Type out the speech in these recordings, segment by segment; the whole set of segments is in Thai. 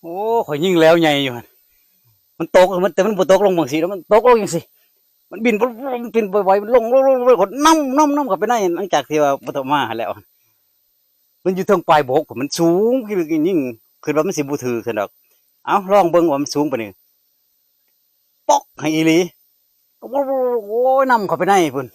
โอ้ข่อยยิงแล้วใหญ่อยู่หั่นมันตกมันแต่มันบ่ตกลงบางสิแล้วมันตกลงจังซี่มันบินมันบินบ่อยๆมันลงกดน้ำเข้าไปในหลังจากที่ว่าบ่ต้องมาหั้นแล้วมันอยู่เทิงปลายบกมันสูงคือยิ่งคือว่ามันสิบ่ถือซั่นดอกเอาลองเบิ่งว่ามันสูงปานนี้ป๊อกให้อีหลีโอ้ยน้ำเข้าไปในพุ่น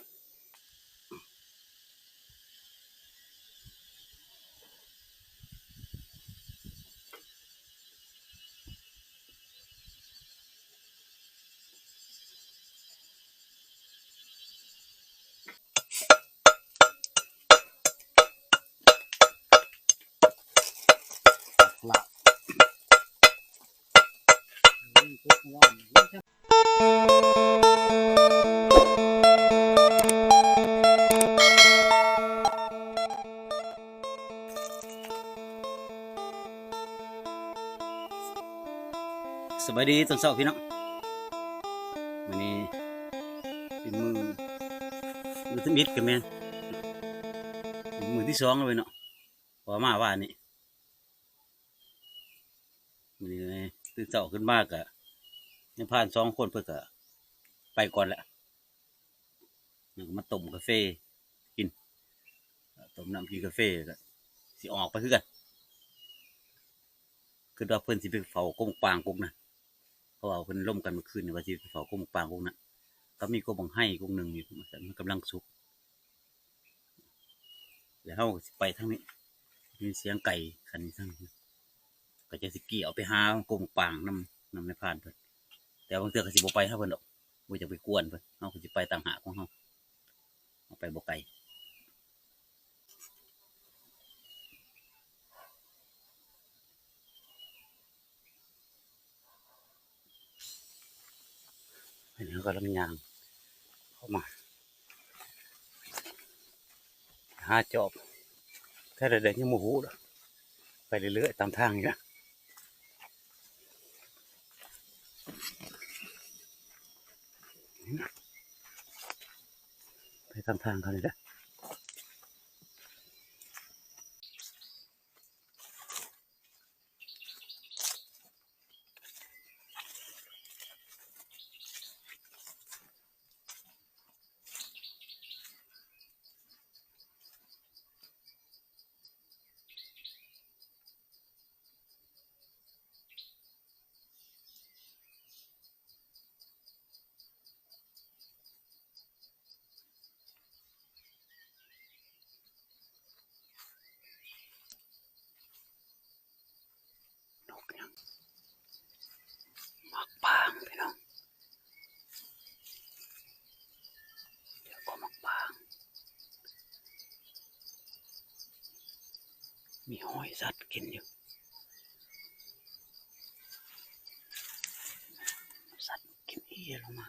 สบายดีตอนเช้าพี่น้องวันนี้เป็นมือที่มิดกันแม่นมือที่สองแล้วเนาะพอมาว่านี่วันนี้ตื่นเช้าขึ้นมากอะยังผ่าน2 คนเพื่อกะไปก่อนแหละยังมาต้มกาแฟกินต้มน้ำกินกาแฟก็สิออกไปคือกันคือว่าเพิ่นสิไปเฝ้ากงปางกงนะเพราะว่าเพิ่นล่มกันเมื่อคืนนี่ว่าสิไปเฝ้ากงปางกงนะก็มีกงบังให้กงหนึ่งอยู่มันกำลังสุกแล้วเราสิไปทางนี้มีเสียงไก่ขันทางนี้ก็จะสิกี่เอาไปหากงปางน้ำในพานเพิ่นแต่บางเทื่อก็สิบ่ไปหาเพิ่นดอกบ่จะไปกวนเพิ่นเฮาก็สิไปต่างหากของเฮาเอาไปบ่ไกลอันนี้ก็กำลังย่างเข้ามาหาจอบถ้าได้ยังบ่ฮู้ดอกไปเรื่อยๆตามทางนี่นะไปตามทางเขานี่แหละนกยังมักปางพี่น้องเดี๋ยวก็มักปางมีหอยสัตว์กินอยู่สัตว์กินเอี้ยลงมา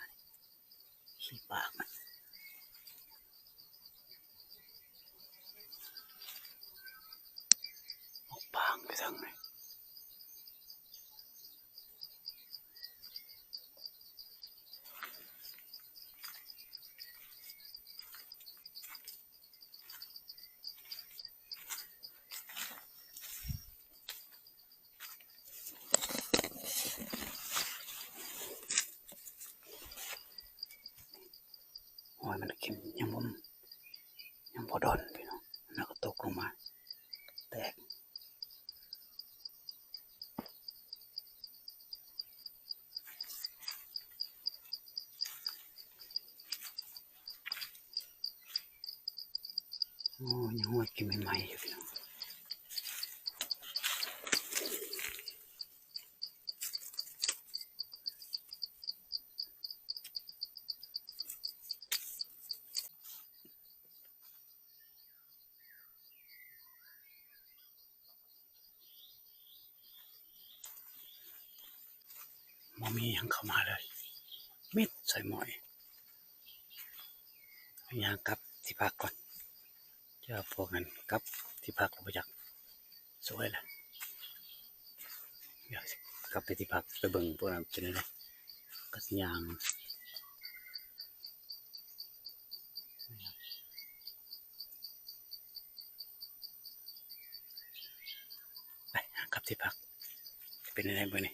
ขี้ปากมันมักปางไปทางไหนหอยมันกินยังบ่ดอนพี่น้องแล้วก็ตกลงมาแตกโอ้ยังหอยกินใหม่ๆอยู่พี่น้องบ่มีหยังเข้ามาเลยมิดใส่หมอยย่างกลับที่พักก่อนเจอพวกนั้นกลับที่พักเราไปจักสวยแหละอยากสิกลับไปที่พักไปเบิ่งพวกนั้นจะได้เลยก็สิย่างไปกลับที่พัก เป็นอะไรบ้างนี่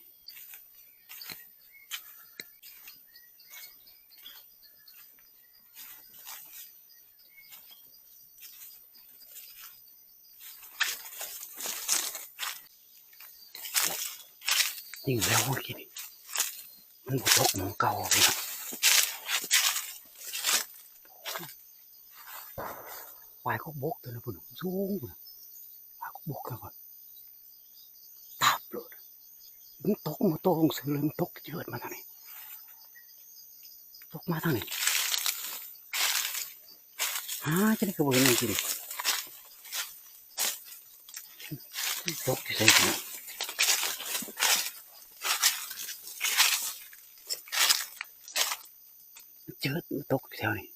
ยิ่งแล้วเมื่อกี้นี่มันตกหมองเก่าเลยนะปลายก็บกตัวนะพุ่นสูงปลายก็บกกันก่อนตับเลยมันตกลงซื้อเลยมันตกเจิดมาทางนี้ตกมาทางนี้จะได้กระเบื้องนี่จริงตกจะใส่ถุงเจิดมันตกแถวนี้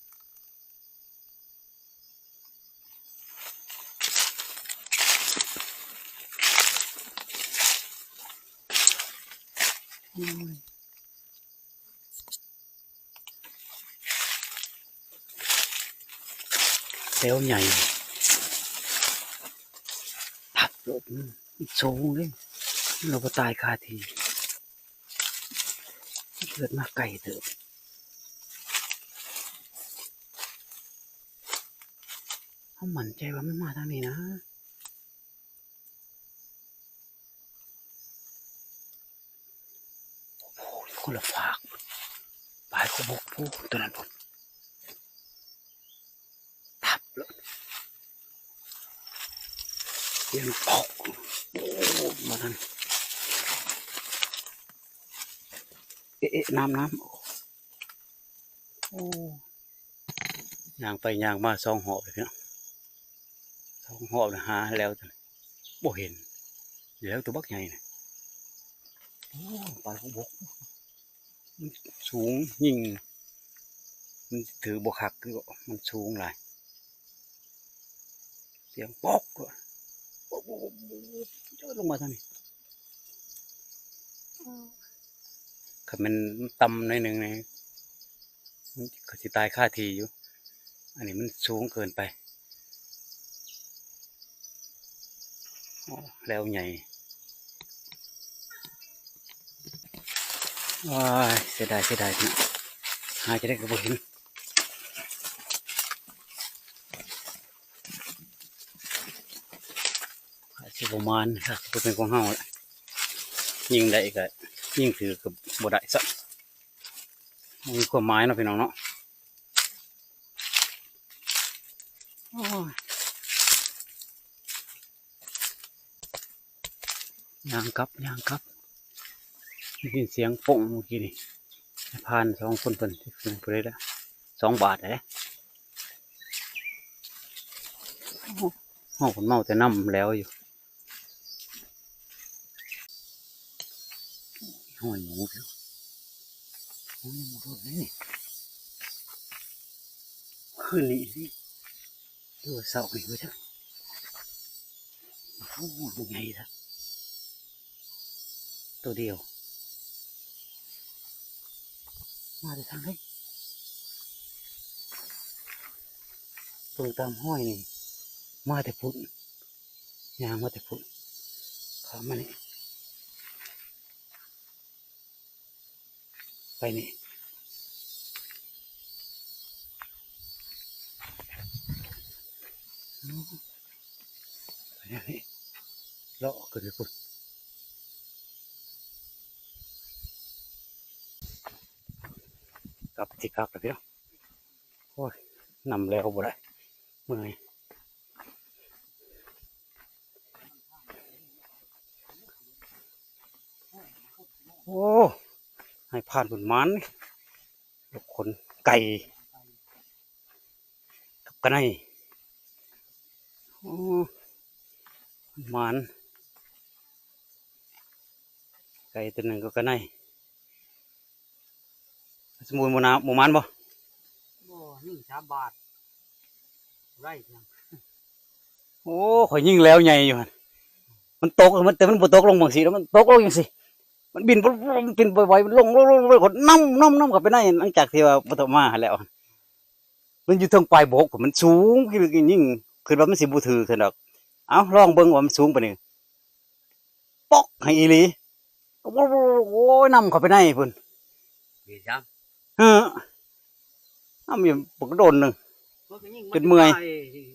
แถวใหญ่ทับรถสูงเลยเราไปตายคาทีเกิดมาไกลเถอะเขาหมั่นใจว่าไม่มาทางนี้นะโอ้ยคนละฝากปลายเขาบกผู้ตัวนั้นผมทับรถเสียงปอกโอ้มาทางน้ำโอ้ย่างไปย่างมาสองหอบเลยพี่น้องสองหอบนะหาแล้วแต่บ่เห็นแล้วตัวบักใหญ่เนี่ยโอ้ปลาของบกมันสูงยิ่งมันถือบกหักคือมันสูงหลายเสียงปอกเลยเจอลงมาทางนี้ขับมันต่ำหน่อยหนึ่งเนี่ยมันก็จะตายค่าทีอยู่อันนี้มันสูงเกินไปแล้วใหญ่ว้ายเสียดายพี่หาจะได้กระบอกเห็นสิประมาณครับตัวเป็นของเฮายิงได้ก็ยิงถือกับบ่ได้สักมีความหมายเนาะพี่น้องเนาะย่างครับได้ยินเสียงป่งเมื่อกี้นี่ผ่านสองคนเพิ่นที่ขึ้นไปได้2 บาทเลยห้องคนเมาแต่น้ำแล้วอยู่ห้อยหมูเพียวห้อยหมูตัวนี้คืนนี้สิดูเสาอีกเลยจ้ะโอ้โหดูไงล่ะตัวเดียวมาจากทางไหนตรงตามห้อยนี่มาแต่พุ่นยางมาแต่พุ่นขามานี่ไปนี่ไปนี่เลาะก็ได้พุ่นกลับที่คักแล้วพี่น้องโอ้ยนำแล้วบ่ได้เมื่อยโอ้ให้ผ่านบนมันลูกคนไก่กับกระไนโอ้มันไก่ตัวหนึ่งก็กระไนสมุนโมนาโมมันบ่นี่3 บาทไรยังโอ้ข่อยยิงแล้วใหญ่อยู่มันตกมันแต่มันบ่ตกลงบางสีแล้วมันตกลงอย่างสิมันบินบ่อยๆมันลงคนน้ำกับไปไหนหลังจากที่ว่าปฐมมาแล้วมันอยู่ทางปลายบกมันสูงคือยิ่งคือว่ามันสิบ่ถือขึ้นดอกเอาลองเบิ่งว่ามันสูงปานนี้ปอกให้อีหลี โอ้ยนำเข้าไปในพุ่น ดีจ้ะ เออน้ำอยู่ปกโดนหนึ่ง เป็นเมื่อย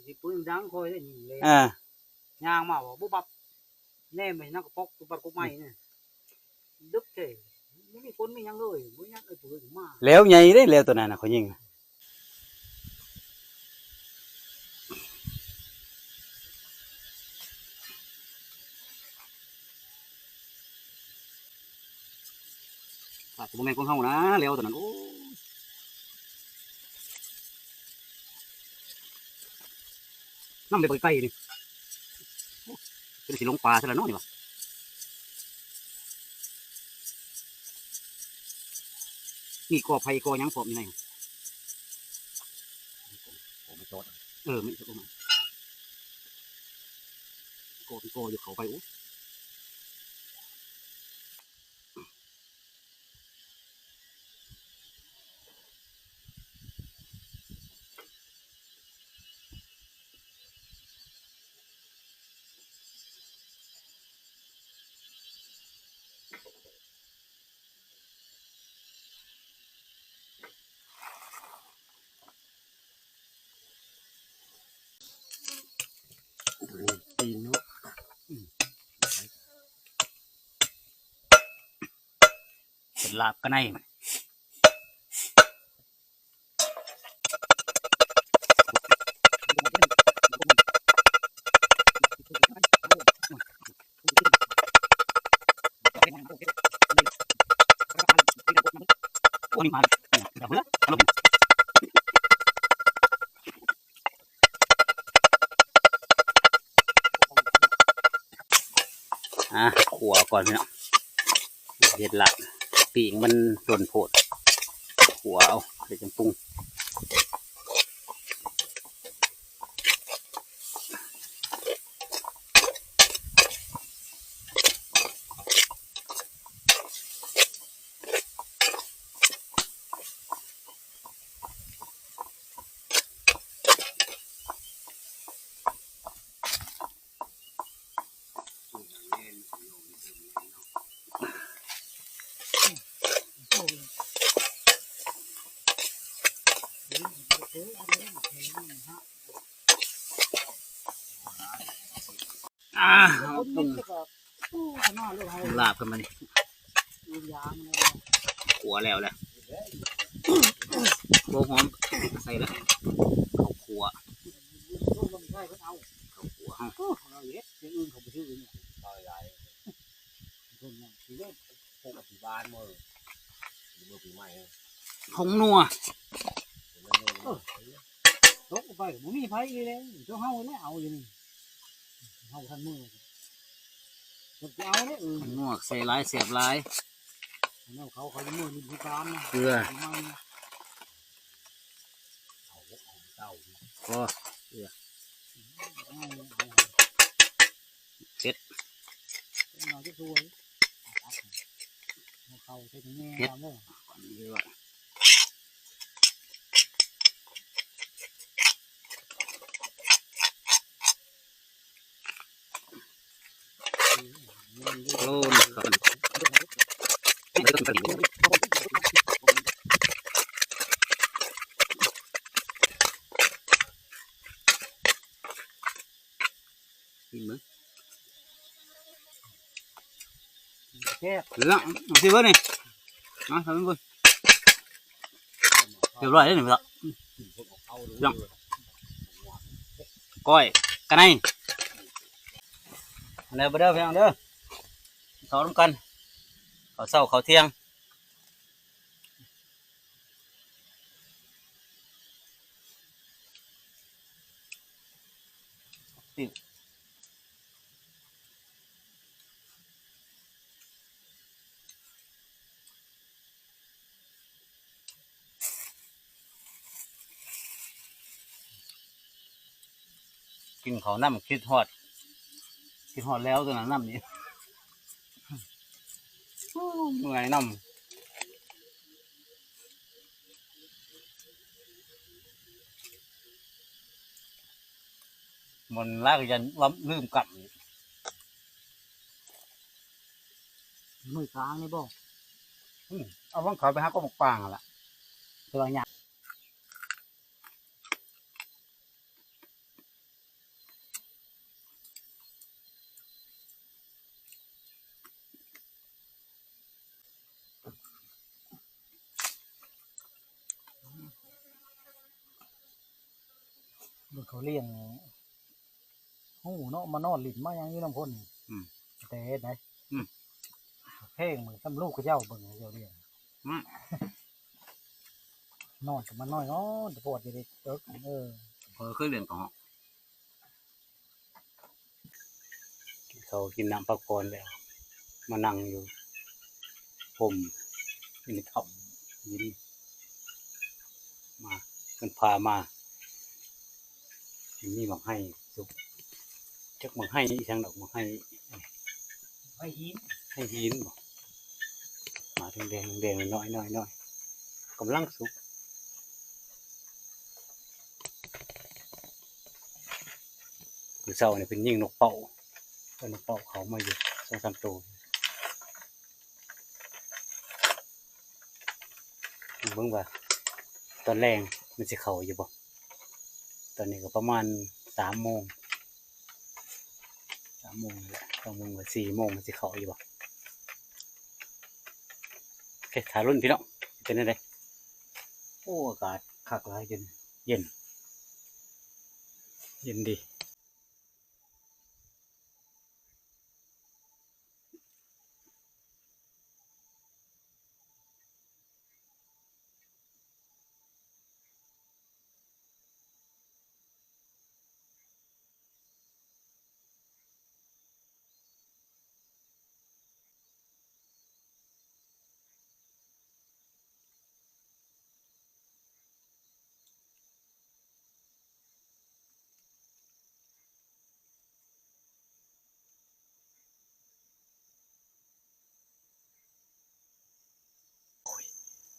สิปืนดังคอยได้ยิงเลย อ่า ย่างมาว่าบุบบับแน่ไม่นักกระปอกบุบบับกุ๊กไม้เนี่ยดึกเท่ไม่มีคนไม่ยังเลยไม่ยังปืนมา แล้วใหญ่ได้แล้วตัวนั้นนะเขายิงตัวแม่ของเขานะแล้วตัวนั้นโอ้น้ำไปใกล้ๆนี่เป็นสีลงปลาซะแล้วเนาะนี่วะมีกอไผ่กอยังพร้อมอยู่ในไม่จอดไม่จอดมากอเป็นกออยู่เขาไปโอ้ตีนเนาะเป็นลาบกันในมันโอ้นี่มาเดี๋ยวเพื่อนลงขัวก่อนพี่เนาะเห็ดหลักปีกมันโดนโผดขัวเอาเดี๋ยวจะปรุงปรุงลาบกันมานี่ขัวแล้วแหละโบหอมใส่แล้วข้าวขัวข้าวขัวหงนัว ตกไปมันมีไฟเลยเจ้าเฮาเนี่ยเอาอยู่นี่เฮาทันมือจะเอาเนี่ยนัวใส่ลายเสียบลาย เขาจะมือนี่พิการนะ เกลือก็เกลือเผ็ดเราจะสวยเขาใช้ถึงแง่เลยก่อนดีว่าโอ้ยครับกินมั้ยแค่เหลือสิเว้ยนี่มาทำเป็นคนเรียบร้อยแล้วนี่ละยังก้อยกันไงแล้วไปเด้อพี่น้องเด้อสอนกันเขาเช้าเขาเที่ยงกินเขาน้ำคิดฮอดแล้วตัวนั้นน้ำนี้เหนื่อยน้ำมันลากยันล้ำลืมกลับ มือกลางนี่บ่ เอาวังเขาไปหาก็หมกปางล่ะ ตัวใหญ่เขาเลี้ยงหูเนาะมานอนหลินมาอย่างนี้น้ำพ่นแต่ไหนแพงเหมือนซ้ำลูกเขาเจ้าเบิ่งเจ้าเลี้ยงนอนกับมันน้อยเนาะปวดอยู่ดิเคยเรียนของเขากินน้ำพักผ่อนแล้วมานั่งอยู่ผมอยู่ในถ้ำยินมามันพามามีหมักให้สุกจักหมักให้อีช่างดอกหมักให้ ไม่หิน ให้หินบอกมาแดงแดงน้อยกำลังสุกคือเสาเนี่ยเป็นยิงนกเป่านกเป่าเขามาอยู่2-3 ตัวเบิ่งว่าตอนแรงมันสิเข้าอยู่บ่ตอนนี้ก็ประมาณ3 โมงแหละ2 โมงหรือ4 โมงมันสิเข้าอยู่บ่โอเคถ่ายรุ่นพี่น้องเป็นยังไงโอ้อากาศคักหลายเย็นดี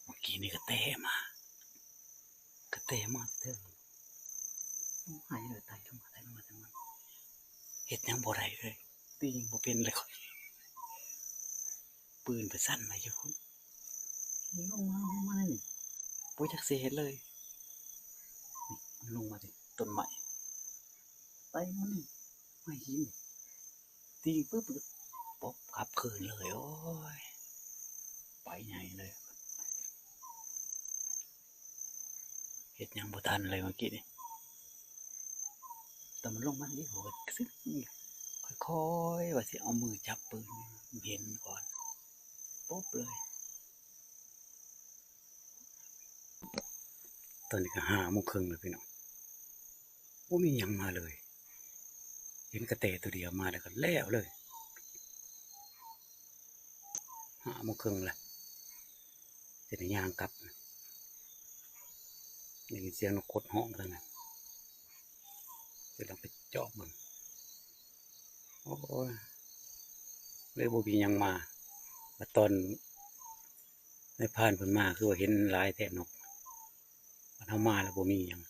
เมื่อกี้นี่ก็เตะมาเด้อหายเลยตายทั้งหมดเฮ็ดยังบ่ได้เลยตียังบ่เป็นเลยปืนไปสั้นมาอยู่พุ่นลงมานี่ปุ้ยจักสิเฮ็ดเลยนี่ลงมาดิต้นไม้ไปมันนี่ไม่หินตีปึ๊บป๊อบขับคืนเลยโอ้ยไปใหญ่เลยเฮ็ดยังบ่ทันเลยเมื่อกี้นี่แต่มันลงมานี่โหดซึค่อยๆว่าสิเอามือจับปืนเห็นก่อนปุ๊บเลยตอนนี้ก็5 โมงครึ่งแล้วพี่น้องบ่มีหยังมาเลยเห็นกระแตตัวเดียวมาแล้วก็แล้วเลย5 โมงครึ่งแล้วจะได้ย่างกลับได้ยินเสียงนกกดห้องกันนะจะลองไปเจาะมันโอ้ยเลยบ่มีหยังมาตอนในผ่านเพิ่นมาคือว่าเห็นหลายแท้นกมันเฮามาแล้วบ่มีหยัง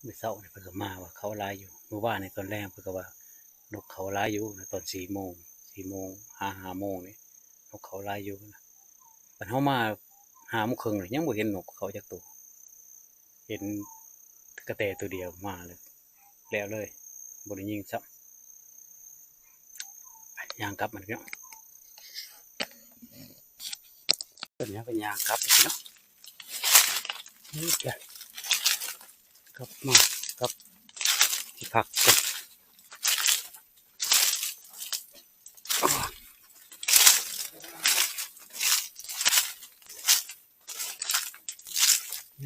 มื้อเช้านี่เพิ่นก็มาว่าเขาหลายอยู่เมื่อวานในตอนแรกเพิ่นก็ว่านกเขาหลายอยู่นะตอน4 โมง5 โมงนี่นกเขาหลายอยู่นะมันเฮามา5 โมงครึ่งเลยยังบ่เห็นนกเขาจักตัวเห็นกระแตตัวเดียวมาเลยแล้วเลยบ่ได้ยิงซ้ำย่างกลับมันพี่น้องตอนนี้เป็นย่างกลับพี่น้องนี่แหละกลับมากับที่พักกัน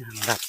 ย่างกลับ